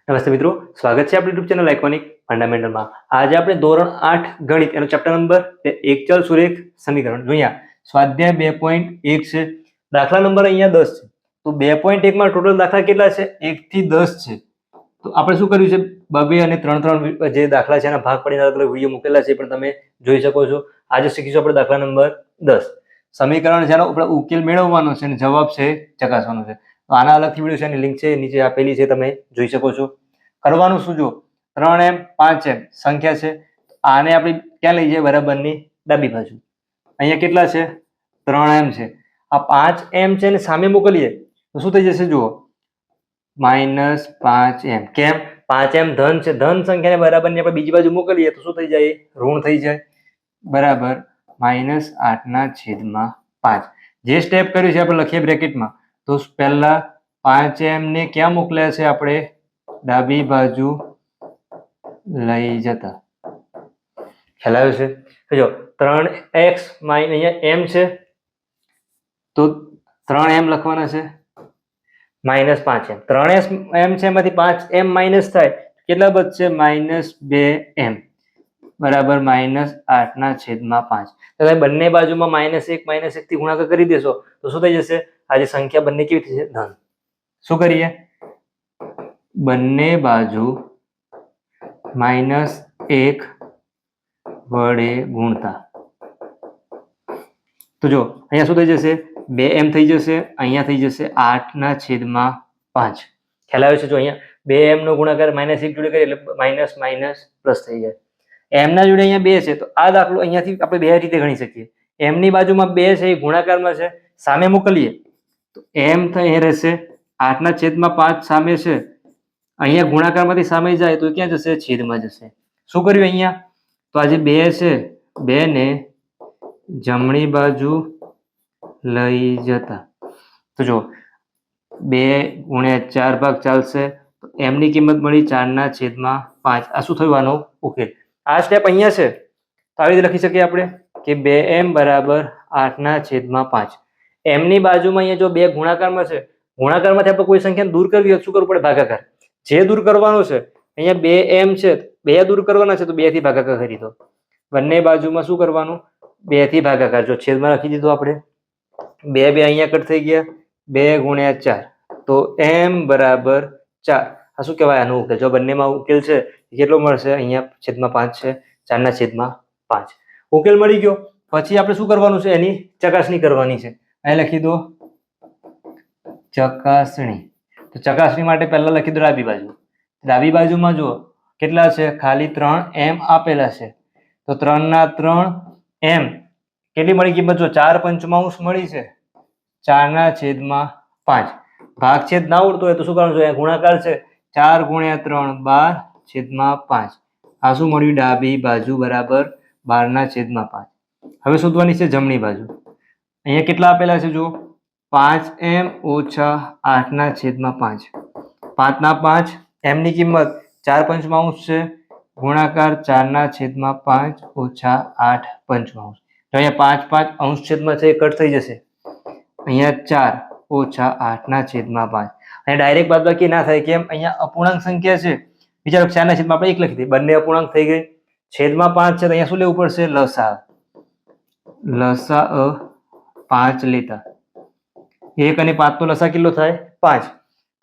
નમસ્તે મિત્રો, સ્વાગત છે આપણી યુટ્યુબ ચેનલ આઇકોનિક ફંડામેન્ટલમાં। આજે આપણે ધોરણ 8 ગણિત એનો ચેપ્ટર નંબર એક ચલ સુરેખ સમીકરણ જોઈએ। સ્વાધ્યાય 2.1 છે, દાખલા નંબર અહીંયા 10 છે। તો 2.1 માં ટોટલ દાખલા કેટલા છે? 1 થી 10 છે। તો આપણે શું કર્યું છે, 2 અને 3 જે દાખલા છે એના ભાગ પાડીને અલગ અલગ વિડીયો મૂકેલા છે, પણ તમે જોઈ શકો છો। આજે શીખીશું આપણે દાખલા નંબર 10। સમીકરણ જેનો આપણે ઉકેલ મેળવવાનો છે અને જવાબ છે ચકાસવાનો છે। તો આના અલગથી વિડીયો છે, એની લિંક છે નીચે આપેલી છે, તમે જોઈ શકો છો। કરવાનું શું, જો 3m 5m સંખ્યા છે, આને આપણે ક્યાં લઈ જઈએ? બરાબરની ડાબી બાજુ। અહીંયા કેટલા છે? 3m છે। આ 5m છે ને સામે મોકલીએ તો શું થઈ જશે? જુઓ, -5m। કેમ? 5m ધન છે, ધન સંખ્યાને બરાબરની આપણે બીજી બાજુ મોકલીએ તો શું થઈ જાય? ઋણ થઈ જાય। બરાબર -8/5। જે સ્ટેપ કર્યું છે આપણે લખીએ બ્રેકેટમાં। તો પહેલા 5m ને ક્યાં મોકલ્યા છે? આપણે ડાબી બાજુ લઈ જતા। ખ્યાલ આવ્યો છે? જો 3x અહીંયા m છે તો 3m લખવાના છે, -5m। 3m છે એમાંથી 5m માઇનસ થાય, કેટલા બચશે? -2m બરાબર -8/5। તો બંને બાજુમાં -1 થી ગુણાકાર કરી દેશો તો શું થઈ જશે? આજે સંખ્યા બંને કેવી થશે? ધન। શું કરીએ? બંને બાજુ -1 વડે ગુણતા। તો જો અહીંયા શું થઈ જશે? 2m થઈ જશે, અહીંયા થઈ જશે 8/5। ખ્યાલ આવે છે? જો અહીંયા 2m નો ગુણાકાર -1 જોડે કરીએ એટલે માઇનસ માઇનસ પ્લસ થઈ જાય। m ના જોડે અહીંયા 2 છે તો આ દાખલો અહીંયાથી આપણે બે રીતે ગણી શકીએ। m ની બાજુમાં 2 છે, એ ગુણાકારમાં છે, સામે મોકલીએ તો m અહીં રહેશે, 8/5 સામે છે, અહીંયા ગુણાકારમાંથી સામે જાય તો ક્યાં જશે? છેદમાં જશે। શું કર્યું અહીંયા? તો આજે 2 છે, 2 ને જમણી બાજુ લઈ જતા। તો જો 2 × 4 ભાગ ચાલશે તો m ની કિંમત મળી 4/5। આ શું થયું? આનો ઉકેલ। આ સ્ટેપ અહીંયા છે તો આવી રીતે લખી શકીએ આપણે કે 2m બરાબર 8/5। m ની બાજુમાં અહીંયા જો 2 ગુણાકારમાં છે, ગુણાકારમાંથી આપણે કોઈ સંખ્યાને દૂર કરવી હોય શું કરવું પડે? ભાગાકાર। જે દૂર કરવાનો છે, અહીંયા 2m છે, 2 દૂર કરવાના છે તો 2 થી ભાગાકાર કરી દો। બંને બાજુમાં શું કરવાનું? 2 થી ભાગાકાર। જો છેદમાં રાખી દીધો આપણે, 2 અહીંયા કટ થઈ ગયા, 2 × 4 તો m બરાબર 4। આ શું કહેવાય? આનો ઉકેલ। જો બંનેમાં ઉકેલ છે કેટલો મળશે? અહીંયા છેદમાં 5 છે, 4/5। ઉકેલ મળી ગયો। પછી આપણે શું કરવાનું છે? એની ચકાસણી કરવાની છે। અહીં લખી દો ચકાસણી। તો ચકાસણી માટે પહેલા લખી દો ડાબી બાજુ। ડાબી બાજુમાં જુઓ કેટલા છે? ખાલી 3m આપેલા છે તો 3/3m કેટલી મળી કિંમત? જો 4/5 મળી છે, 4/5। ભાગછેદ ના આવડતો હોય તો શું કરવાનું છે? ગુણાકાર છે, 4 × 3 12/5। આ શું મળ્યું? ડાબી બાજુ બરાબર 12/5। હવે શોધવાની છે જમણી બાજુ। અહીંયા કેટલા આપેલા છે? જો 5m - 8/5। 5/5 m ની કિંમત 4/5 છે, ગુણાકાર 4/5 - 8/5। તો અહીંયા 5/5 છેદમાં છે, કટ થઈ જશે, અહીંયા 4 - 8/5। અને ડાયરેક્ટ બાદબાકી ના થાય, કેમ? અહીંયા અપૂર્ણાંક સંખ્યા છે, વિચારો 4/5 આપણે 1 લખી દઈએ, બંને અપૂર્ણાંક થઈ ગઈ, છેદમાં 5 છે તો અહીંયા શું લેવું પડશે? લસા। લસા 5 લેતા, 1 અને 5 નો લસા કેટલો થાય? 5।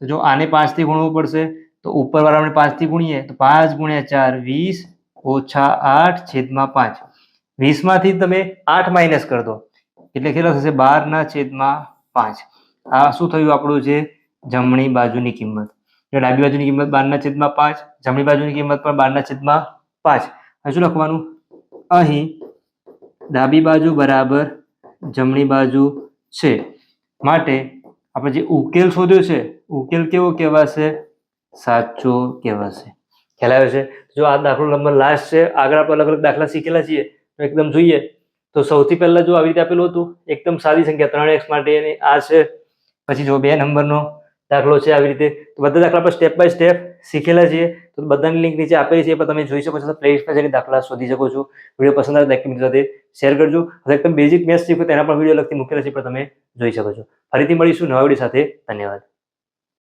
તો જો આને 5 થી ગુણવું પડશે તો ઉપરવાળા આપણે 5 થી ગુણીએ તો 5 × 4 20 - 8/5। 20 માંથી તમે 8 માઇનસ કરી દો એટલે કેટલા થશે? 12/5। આ શું થયું આપણું? છે જમણી બાજુની કિંમત। જો ડાબી બાજુની કિંમત 12/5, જમણી બાજુની કિંમત પણ 12/5। હવે શું લખવાનું? અહીં ડાબી બાજુ બરાબર જમણી બાજુ છે, માટે આપણે જે ઉકેલ શોધ્યો છે, ઉકેલ કેવો કહેવાશે? સાચો કહેવાશે। ખ્યાલ આવે છે? જો આ દાખલો નંબર લાસ્ટ છે, આગળ આપણે અલગ અલગ દાખલા શીખેલા છીએ તો એકદમ જોઈએ તો સૌથી પહેલા જો આવી રીતે આપેલું હતું, એકદમ સાદી સંખ્યા 3x માટે આ છે। પછી જો 2 નંબરનો દાખલો છે આવી રીતે, તો બધા દાખલા આપણે સ્ટેપ બાય સ્ટેપ શીખેલા છીએ, તો બધાની લિંક નીચે આપેલી છે, પણ તમે જોઈ શકો છો, પ્લેલિસ્ટમાં જઈને દાખલા શોધી શકો છો। વિડીયો પસંદ આવે તો મિત્રો સાથે શેર કરજો। એકદમ બેઝિક મેથ્સ શીખો તેના પણ વિડીયો લગતી મૂકેલા છે, પણ તમે જોઈ શકો છો। ફરીથી મળીશું નવા વિડીયો સાથે। ધન્યવાદ।